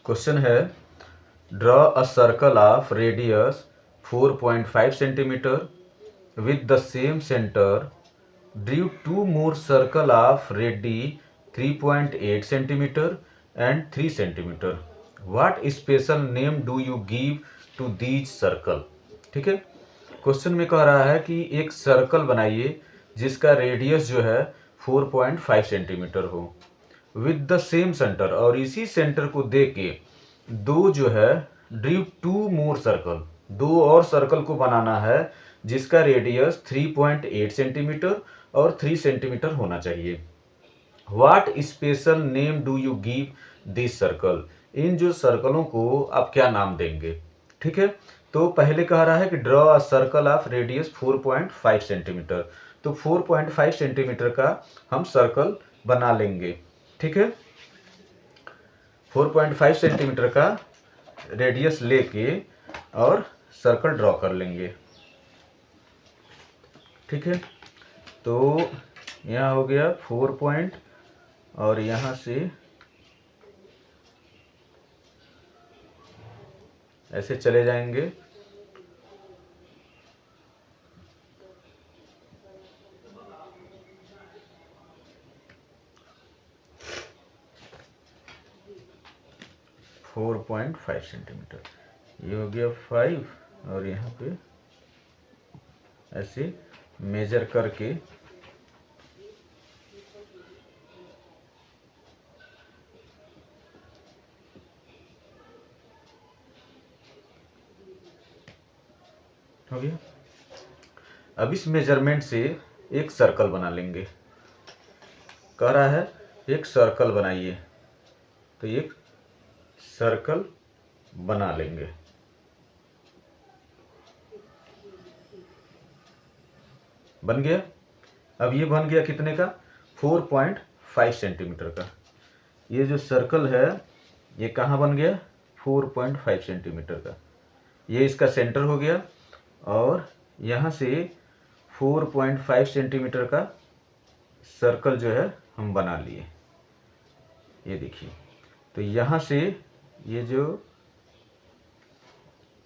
Question है, draw a circle of radius 4.5 centimetre with the same center. Drew two more circle of radii 3.8 centimeter and 3 centimeter. What special name do you give to these circle? ठीक है, question में कह रहा है कि एक circle बनाइए जिसका रेडियस जो है 4.5 सेंटीमीटर हो विद द सेम सेंटर, और इसी सेंटर को दे के दो जो है ड्रीव टू मोर सर्कल, दो और सर्कल को बनाना है जिसका रेडियस 3.8 सेंटीमीटर और 3 सेंटीमीटर होना चाहिए। What special name do you give this circle? इन जो सर्कलों को आप क्या नाम देंगे? ठीक है, तो पहले कह रहा है कि draw a circle of radius 4.5 centimetre, तो 4.5 सेंटीमीटर का हम सर्कल बना लेंगे। ठीक है, 4.5 सेंटीमीटर का रेडियस लेके और सर्कल ड्रॉ कर लेंगे। ठीक है, तो यहाँ हो गया 4 पॉइंट और यहाँ से ऐसे चले जाएंगे। फोर 4.5 सेंटीमीटर, ये हो गया 5 और यहाँ पे ऐसे मेजर करके हो गया। अब इस मेजरमेंट से एक सर्कल बना लेंगे। कह रहा है एक सर्कल बनाइए, तो एक सर्कल बना लेंगे। बन गया। अब ये बन गया कितने का? 4.5 सेंटीमीटर का। ये जो सर्कल है ये कहाँ बन गया? 4.5 सेंटीमीटर का। ये इसका सेंटर हो गया और यहाँ से 4.5 सेंटीमीटर का सर्कल जो है हम बना लिए। ये देखिए, तो यहाँ से ये जो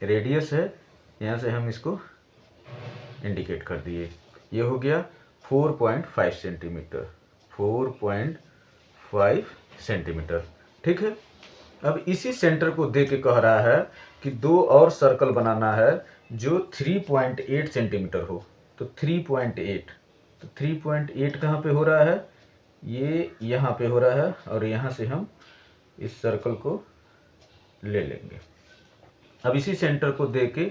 रेडियस है यहाँ से हम इसको इंडिकेट कर दिए। ये हो गया 4.5 सेंटीमीटर, 4.5 सेंटीमीटर। ठीक है, अब इसी सेंटर को दे के कह रहा है कि दो और सर्कल बनाना है जो 3.8 सेंटीमीटर हो। तो 3.8, तो 3.8 कहाँ पे हो रहा है? ये यहाँ पे हो रहा है और यहाँ से हम इस सर्कल को ले लेंगे। अब इसी सेंटर को दे के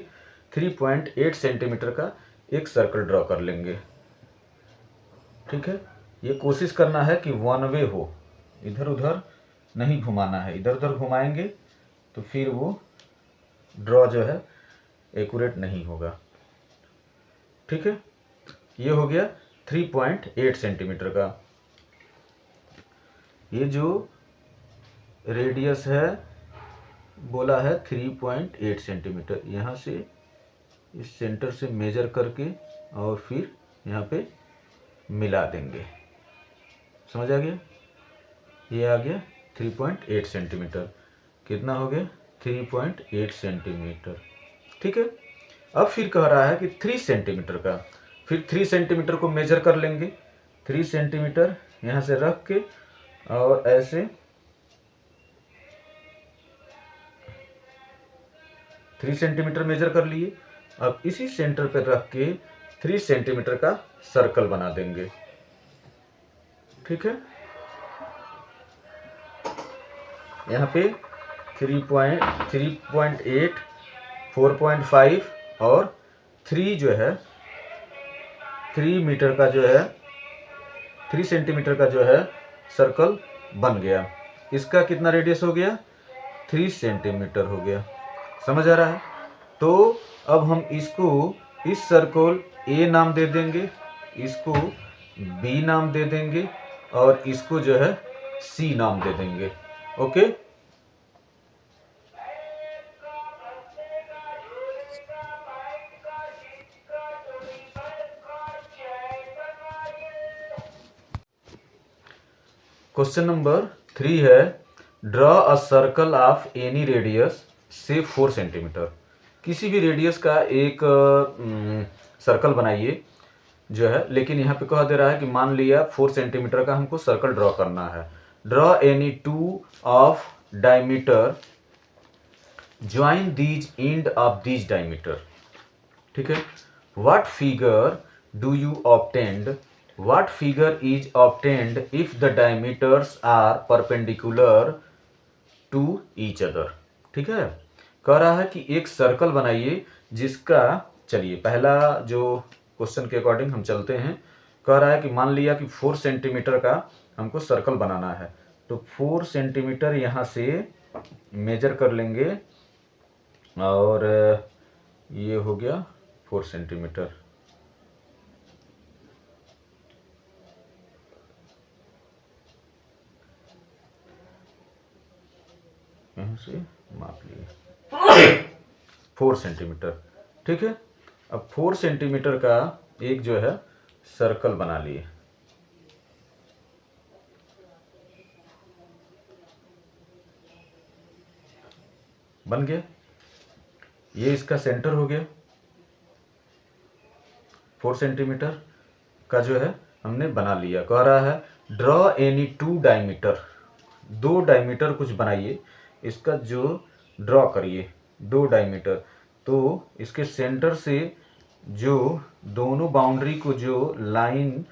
3.8 सेंटीमीटर का एक सर्कल ड्रॉ कर लेंगे। ठीक है, ये कोशिश करना है कि वन वे हो, इधर उधर नहीं घुमाना है। इधर उधर घुमाएंगे तो फिर वो ड्रॉ जो है एक्यूरेट नहीं होगा। ठीक है, ये हो गया 3.8 सेंटीमीटर का। ये जो रेडियस है बोला है 3.8 सेंटीमीटर, यहाँ से इस सेंटर से मेजर करके और फिर यहाँ पे मिला देंगे। समझ आ गया? ये आ गया 3.8 सेंटीमीटर। कितना हो गया? 3.8 सेंटीमीटर। ठीक है, अब फिर कह रहा है कि 3 सेंटीमीटर का। फिर 3 सेंटीमीटर को मेजर कर लेंगे। 3 सेंटीमीटर यहाँ से रख के और ऐसे 3 सेंटीमीटर मेजर कर लिए। अब इसी सेंटर पर रख के 3 सेंटीमीटर का सर्कल बना देंगे। ठीक है, यहाँ पे 3.8, 4.5 और 3 जो है 3 मीटर का जो है 3 सेंटीमीटर का जो है सर्कल बन गया। इसका कितना रेडियस हो गया? 3 सेंटीमीटर हो गया। समझ आ रहा है? तो अब हम इसको, इस सर्कल ए नाम दे देंगे, इसको बी नाम दे देंगे और इसको जो है सी नाम दे देंगे। ओके, क्वेश्चन नंबर 3 है, draw a circle of any radius से 4 सेंटीमीटर। किसी भी रेडियस का एक सर्कल बनाइए जो है, लेकिन यहाँ पे कह दे रहा है कि मान लिया 4 सेंटीमीटर का हमको सर्कल ड्रॉ करना है। Draw any two of diameter join these end of these diameter. ठीक है। What figure do you obtained, what figure is obtained if the diameters are perpendicular to each other. ठीक है। कह रहा है कि एक सर्कल बनाइए जिसका, चलिए पहला जो क्वेश्चन के अकॉर्डिंग हम चलते हैं। कह रहा है कि मान लिया कि 4 सेंटीमीटर का हमको सर्कल बनाना है, तो 4 सेंटीमीटर यहाँ से मेजर कर लेंगे और ये हो गया 4 सेंटीमीटर। यहाँ से माप लिए 4 सेंटीमीटर। ठीक है। अब 4 सेंटीमीटर का एक जो है सर्कल बना लिए। बन गया। ये इसका सेंटर हो गया। 4 सेंटीमीटर का जो है हमने बना लिया। कह रहा है draw any to diameter, 2 diameter कुछ बनाइए। इसका जो ड्रॉ करिए 2 डायमीटर, तो इसके सेंटर से जो दोनों बाउंड्री को जो लाइन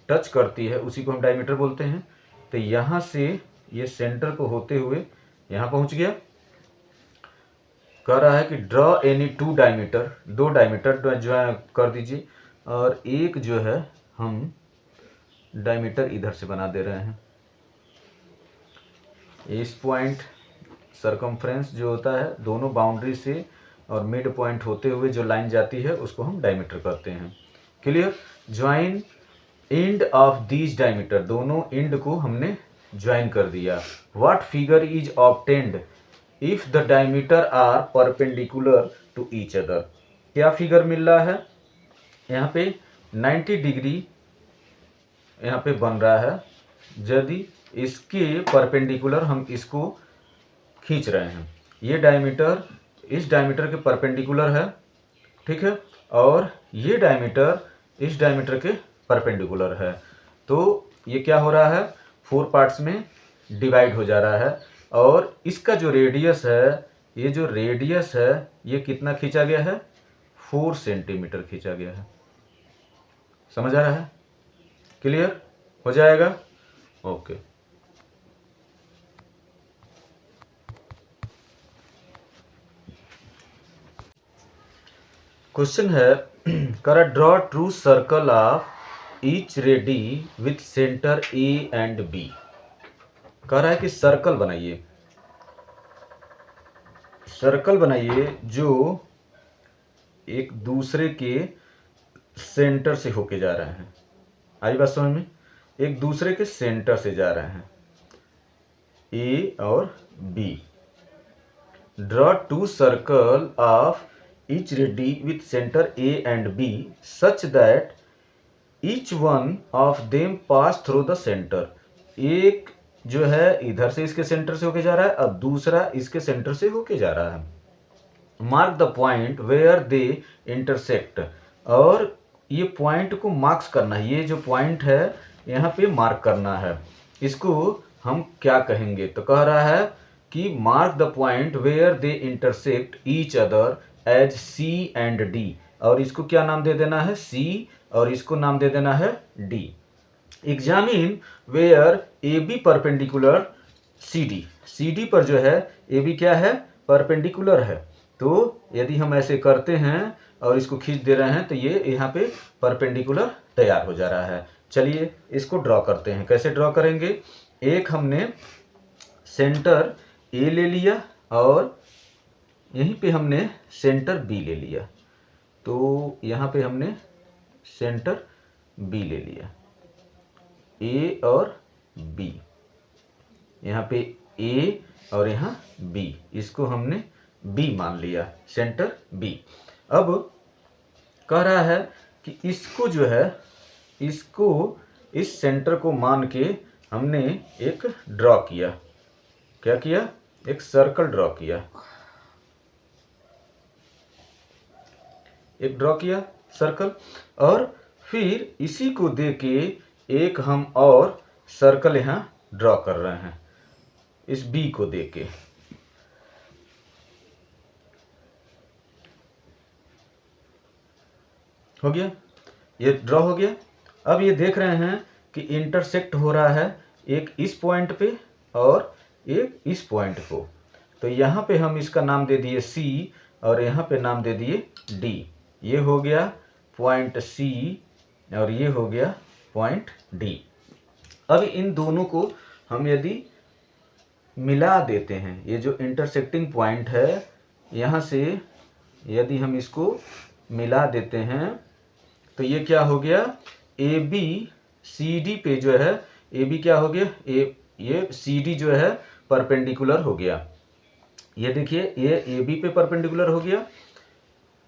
टच करती है उसी को हम डायमीटर बोलते हैं। तो यहाँ से ये सेंटर को होते हुए यहाँ पहुँच गया। कह रहा है कि draw any to diameter, 2 diameter जो है कर दीजिए, और एक जो है हम डायमीटर इधर से बना दे रहे हैं। इस पॉइंट सरकमफ्रेंस जो होता है दोनों बाउंड्री से और मिड पॉइंट होते हुए जो लाइन जाती है उसको हम डायमीटर कहते हैं। Clear. Join end of these diameter, दोनों एंड को हमने ज्वाइन कर दिया। What figure is obtained if the diameter are perpendicular to each other. क्या फिगर मिल रहा है यहाँ पे? 90 डिग्री यहाँ पे बन रहा है यदि इसके परपेंडिकुलर हम इसको खींच रहे हैं। ये डायमीटर इस डायमीटर के परपेंडिकुलर है। ठीक है। और ये डायमीटर इस डायमीटर के परपेंडिकुलर है। तो ये क्या हो रहा है, 4 पार्ट्स में डिवाइड हो जा रहा है। और इसका जो रेडियस है, ये जो रेडियस है ये कितना खींचा गया है? 4 सेंटीमीटर खींचा गया है। समझ आ रहा है? क्लियर हो जाएगा। ओके। क्वेश्चन है कर draw two circle of each ready with centre A and B. कह रहा है कि सर्कल बनाइए, सर्कल बनाइए जो एक दूसरे के सेंटर से होके जा रहे हैं। आई बात समझ में? एक दूसरे के सेंटर से जा रहे हैं, ए और B. Draw 2 circle of each ready with center A and B such that each one of them pass through the center। एक जो है इधर से इसके सेंटर से होके जा रहा है और दूसरा इसके सेंटर से होके जा रहा है। Mark the point where they intersect, और ये पॉइंट को मार्क्स करना है। ये जो पॉइंट है यहाँ पे मार्क करना है। इसको हम क्या कहेंगे? तो कह रहा है कि mark the point where they intersect each other as C and D. और इसको क्या नाम दे देना है? सी, और इसको नाम दे देना है D. Examine where A B perpendicular C D. C D पर जो है ए बी क्या है? परपेंडिकुलर है। तो यदि हम ऐसे करते हैं और इसको खींच दे रहे हैं तो ये यहाँ पे परपेंडिकुलर तैयार हो जा रहा है। चलिए इसको ड्रॉ करते हैं। कैसे ड्रॉ करेंगे? एक हमने सेंटर ए ले लिया और यहीं पे हमने सेंटर बी ले लिया। तो यहाँ पे हमने सेंटर बी ले लिया, ए और बी। यहाँ पे ए और यहाँ बी, इसको हमने बी मान लिया, सेंटर बी। अब कह रहा है कि इसको जो है, इसको इस सेंटर को मान के हमने एक ड्रॉ किया। क्या किया, एक सर्कल ड्रॉ किया, एक ड्रॉ किया सर्कल, और फिर इसी को दे के एक हम और सर्कल यहाँ ड्रॉ कर रहे हैं इस बी को दे के। हो गया, ये ड्रॉ हो गया। अब ये देख रहे हैं कि इंटरसेक्ट हो रहा है एक इस पॉइंट पे और एक इस पॉइंट को। तो यहाँ पे हम इसका नाम दे दिए सी और यहाँ पे नाम दे दिए डी। ये हो गया पॉइंट सी और ये हो गया पॉइंट डी। अब इन दोनों को हम यदि मिला देते हैं, ये जो इंटरसेक्टिंग पॉइंट है यहाँ से यदि हम इसको मिला देते हैं तो ये क्या हो गया, ए बी सी डी पे जो है ए बी क्या हो गया, ये सी डी जो है परपेंडिकुलर हो गया। ये देखिए ये ए बी पे परपेंडिकुलर हो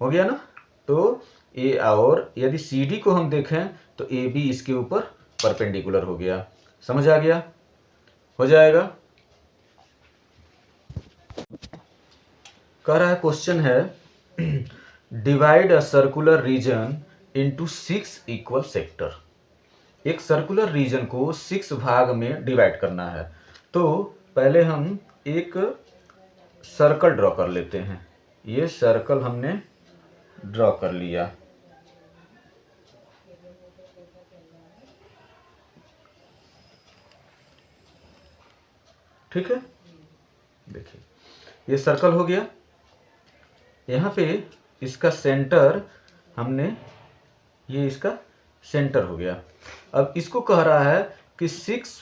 गया ना। तो ए और यदि सी डी को हम देखें तो ए बी इसके ऊपर परपेंडिकुलर हो गया। समझ आ गया, हो जाएगा। कह रहा है क्वेश्चन है divide a circular region into 6 equal sector. एक सर्कुलर रीजन को 6 भाग में डिवाइड करना है। तो पहले हम एक सर्कल ड्रॉ कर लेते हैं। ये सर्कल हमने ड्रॉ कर लिया। ठीक है, देखिए ये सर्कल हो गया। यहाँ पे इसका सेंटर हमने, ये इसका सेंटर हो गया। अब इसको कह रहा है कि 6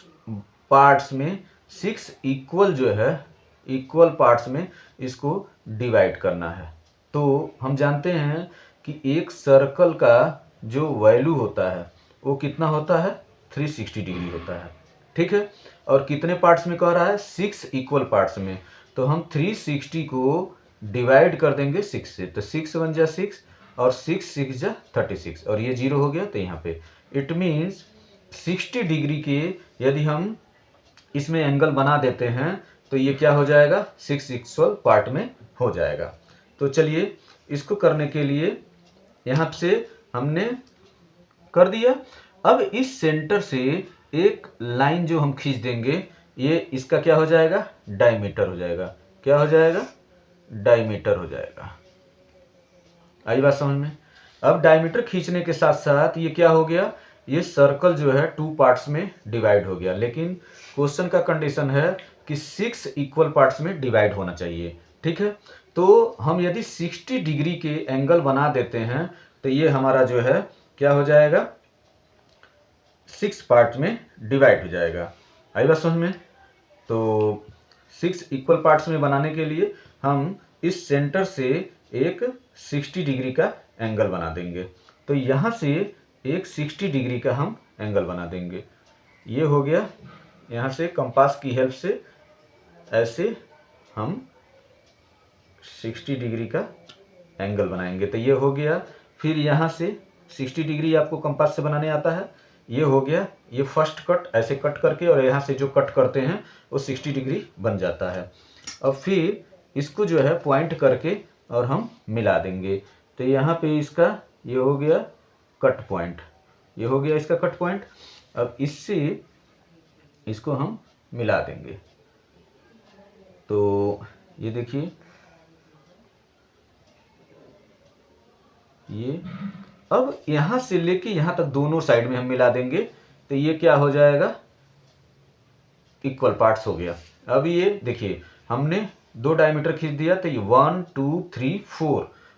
पार्ट्स में 6 इक्वल जो है इक्वल पार्ट्स में इसको डिवाइड करना है। तो हम जानते हैं कि एक सर्कल का जो वैल्यू होता है वो कितना होता है, 360 डिग्री होता है। ठीक है, और कितने पार्ट्स में कह रहा है, 6 इक्वल पार्ट्स में। तो हम 360 को डिवाइड कर देंगे 6 से, तो 6 1 जा 6 और 6 6 जा 36 और ये 0 हो गया। तो यहाँ पे इट मीन्स 60 डिग्री के यदि हम इसमें एंगल बना देते हैं तो ये क्या हो जाएगा, 6 इक्वल पार्ट में हो जाएगा। तो चलिए इसको करने के लिए यहाँ से हमने कर दिया। अब इस सेंटर से एक लाइन जो हम खींच देंगे, ये इसका क्या हो जाएगा, डायमीटर हो जाएगा। क्या हो जाएगा, डायमीटर हो जाएगा। आई बात समझ में। अब डायमीटर खींचने के साथ साथ ये क्या हो गया, ये सर्कल जो है 2 पार्ट्स में डिवाइड हो गया। लेकिन क्वेश्चन का कंडीशन है कि 6 इक्वल पार्ट्स में डिवाइड होना चाहिए। ठीक है, तो हम यदि 60 डिग्री के एंगल बना देते हैं तो ये हमारा जो है क्या हो जाएगा, 6 पार्ट में डिवाइड हो जाएगा। आई बात समझ में। तो 6 इक्वल पार्ट्स में बनाने के लिए हम इस सेंटर से एक 60 डिग्री का एंगल बना देंगे। तो यहाँ से एक 60 डिग्री का हम एंगल बना देंगे। ये हो गया। यहाँ से कंपास की हेल्प से ऐसे हम 60 डिग्री का एंगल बनाएंगे। तो ये हो गया। फिर यहाँ से 60 डिग्री आपको कंपास से बनाने आता है। ये हो गया, ये फर्स्ट कट ऐसे कट करके और यहाँ से जो कट करते हैं वो 60 डिग्री बन जाता है। अब फिर इसको जो है पॉइंट करके और हम मिला देंगे। तो यहाँ पे इसका ये हो गया कट पॉइंट, ये हो गया इसका कट पॉइंट। अब इससे इसको हम मिला देंगे। तो ये देखिए, ये अब यहाँ से लेके यहाँ तक दोनों साइड में हम मिला देंगे। तो ये क्या हो जाएगा, इक्वल पार्ट्स हो गया। अब ये देखिए हमने 2 डायमीटर खींच दिया तो ये 1 2 3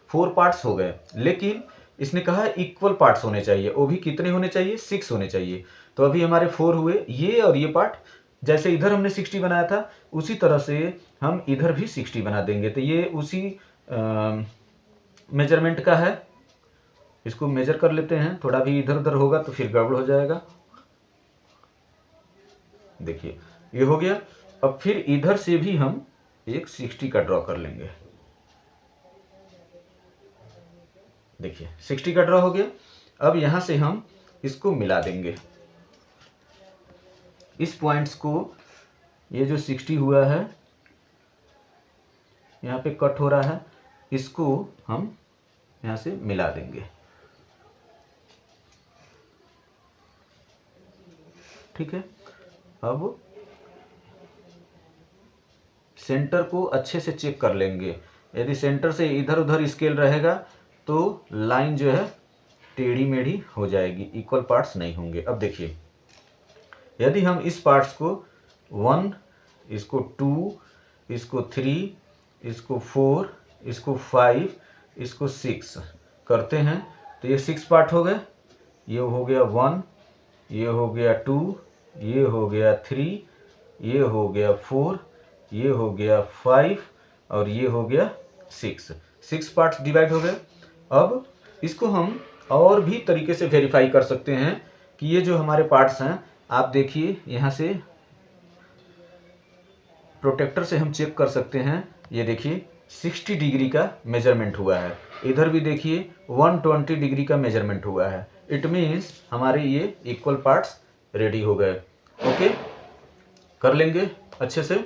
4 पार्ट्स हो गए। लेकिन इसने कहा इक्वल पार्ट्स होने चाहिए, वो भी कितने होने चाहिए, 6 होने चाहिए। तो अभी हमारे 4 हुए, ये और ये पार्ट। जैसे इधर हमने 60 बनाया था उसी तरह से हम इधर भी 60 बना देंगे। तो ये उसी मेजरमेंट का है। इसको मेजर कर लेते हैं, थोड़ा भी इधर उधर होगा तो फिर गड़बड़ हो जाएगा। देखिए ये हो गया। अब फिर इधर से भी हम एक 60 का ड्रॉ कर लेंगे। देखिए 60 का ड्रॉ हो गया। अब यहां से हम इसको मिला देंगे। इस पॉइंट्स को ये जो 60 हुआ है यहाँ पे कट हो रहा है, इसको हम यहाँ से मिला देंगे। ठीक है, अब सेंटर को अच्छे से चेक कर लेंगे। यदि सेंटर से इधर उधर स्केल रहेगा तो लाइन जो है टेढ़ी मेढ़ी हो जाएगी, इक्वल पार्ट्स नहीं होंगे। अब देखिए, यदि हम इस पार्ट्स को 1, इसको 2, इसको 3, इसको 4, इसको 5, इसको 6 करते हैं तो ये 6 पार्ट हो गए। ये हो गया 1, ये हो गया 2, ये हो गया 3, ये हो गया 4, ये हो गया 5 और ये हो गया 6 पार्ट्स डिवाइड हो गए। अब इसको हम और भी तरीके से वेरीफाई कर सकते हैं कि ये जो हमारे पार्ट्स हैं, आप देखिए यहाँ से प्रोटेक्टर से हम चेक कर सकते हैं। ये देखिए 60 डिग्री का मेजरमेंट हुआ है, इधर भी देखिए 120 डिग्री का मेजरमेंट हुआ है। इट मीन्स हमारे ये इक्वल पार्ट्स रेडी हो गए। ओके, कर लेंगे अच्छे से।